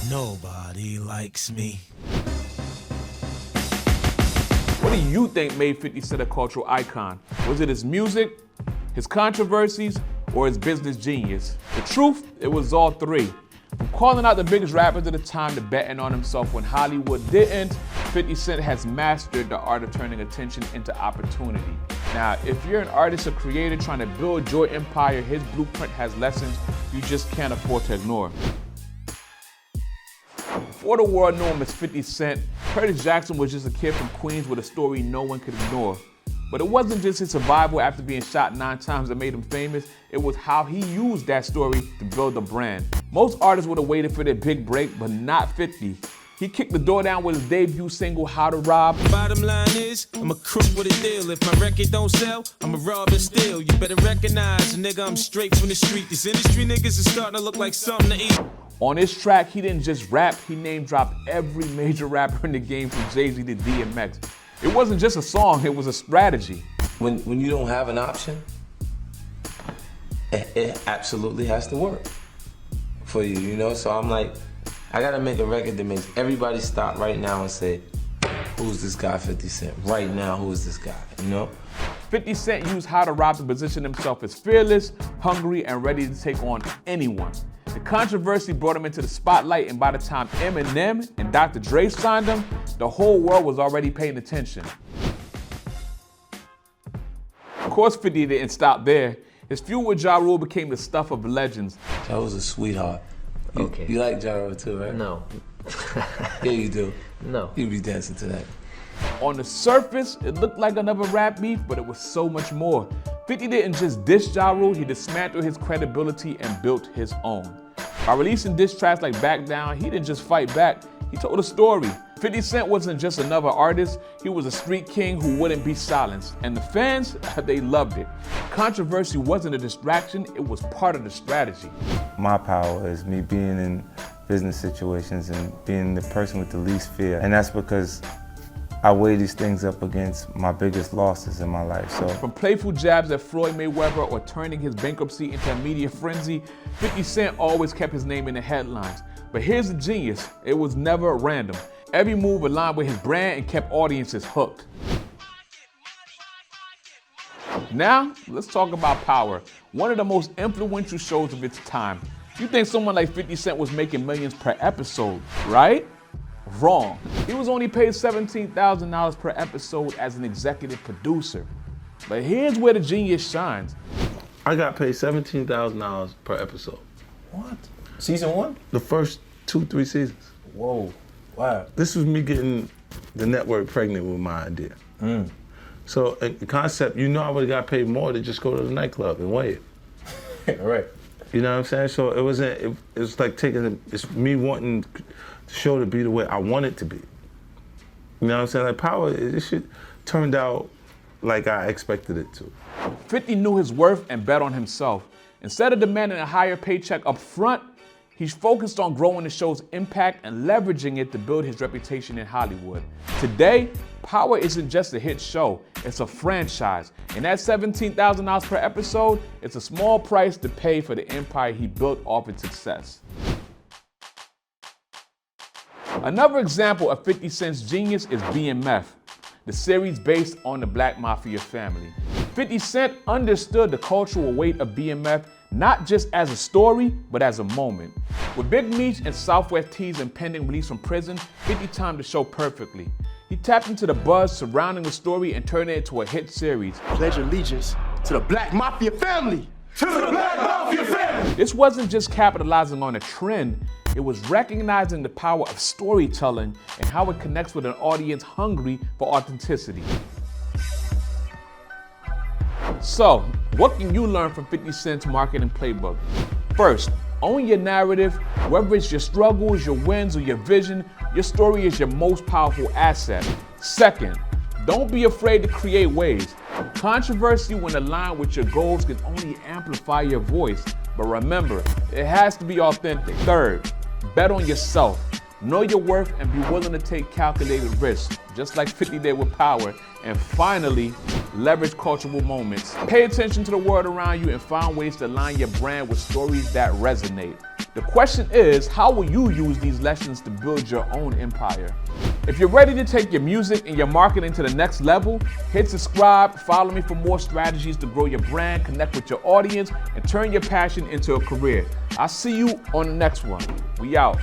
Nobody likes me. What do you think made 50 Cent a cultural icon? Was it his music, his controversies, or his business genius? The truth, it was all three. From calling out the biggest rappers at the time to betting on himself when Hollywood didn't, 50 Cent has mastered the art of turning attention into opportunity. Now, if you're an artist or creator trying to build your empire, his blueprint has lessons you just can't afford to ignore. Before the world knew him as 50 Cent, Curtis Jackson was just a kid from Queens with a story no one could ignore. But it wasn't just his survival after being shot 9 times that made him famous, it was how he used that story to build a brand. Most artists would have waited for their big break, but not 50. He kicked the door down with his debut single, How to Rob. Bottom line is, I'm a crook with a deal. If my record don't sell, I'm a rob and steal. You better recognize, nigga, I'm straight from the street. These industry niggas is starting to look like something to eat. On this track, he didn't just rap, he name-dropped every major rapper in the game from Jay-Z to DMX. It wasn't just a song, it was a strategy. When you don't have an option, it absolutely has to work for you, you know? So I'm like, I gotta make a record that makes everybody stop right now and say, who's this guy 50 Cent? Right now, who is this guy, you know? 50 Cent used How to Rob to position himself as fearless, hungry, and ready to take on anyone. The controversy brought him into the spotlight, and by the time Eminem and Dr. Dre signed him, the whole world was already paying attention. Of course, 50 didn't stop there. His feud with Ja Rule became the stuff of legends. Ja was a sweetheart. Okay. You like Ja Rule too, right? No. Yeah, you do. No. You be dancing to that. On the surface, it looked like another rap beef, but it was so much more. 50 didn't just diss Ja Rule, he dismantled his credibility and built his own. By releasing diss tracks like Back Down, he didn't just fight back, he told a story. 50 Cent wasn't just another artist, he was a street king who wouldn't be silenced. And the fans, they loved it. Controversy wasn't a distraction, it was part of the strategy. My power is me being in business situations and being the person with the least fear. And that's because I weigh these things up against my biggest losses in my life. So from playful jabs at Floyd Mayweather or turning his bankruptcy into a media frenzy, 50 Cent always kept his name in the headlines. But here's the genius, it was never random. Every move aligned with his brand and kept audiences hooked. Now, let's talk about Power, one of the most influential shows of its time. You think someone like 50 Cent was making millions per episode, right? Wrong. He was only paid $17,000 per episode as an executive producer. But here's where the genius shines. I got paid $17,000 per episode. What? Season 1? The first 2-3 seasons. Whoa, wow. This was me getting the network pregnant with my idea. So in concept, you know I would've got paid more to just go to the nightclub and wait. Right. You know what I'm saying? So it was like it's me wanting the show to be the way I want it to be. You know what I'm saying? Like Power, this shit turned out like I expected it to. 50 knew his worth and bet on himself. Instead of demanding a higher paycheck up front, he's focused on growing the show's impact and leveraging it to build his reputation in Hollywood. Today, Power isn't just a hit show, it's a franchise. And that $17,000 per episode, it's a small price to pay for the empire he built off its success. Another example of 50 Cent's genius is BMF, the series based on the Black Mafia family. 50 Cent understood the cultural weight of BMF not just as a story, but as a moment. With Big Meech and Southwest T's impending release from prison, 50 timed the show perfectly. He tapped into the buzz surrounding the story and turned it into a hit series. Pledge allegiance to the Black Mafia family! To the Black Mafia family! This wasn't just capitalizing on a trend, it was recognizing the power of storytelling and how it connects with an audience hungry for authenticity. So, what can you learn from 50 Cent's marketing playbook? First, own your narrative. Whether it's your struggles, your wins, or your vision, your story is your most powerful asset. Second, don't be afraid to create waves. Controversy when aligned with your goals can only amplify your voice, but remember, it has to be authentic. Third, bet on yourself. Know your worth and be willing to take calculated risks, just like 50 did with Power. And finally, leverage cultural moments. Pay attention to the world around you and find ways to align your brand with stories that resonate. The question is, how will you use these lessons to build your own empire? If you're ready to take your music and your marketing to the next level, hit subscribe, follow me for more strategies to grow your brand, connect with your audience, and turn your passion into a career. I'll see you on the next one. We out.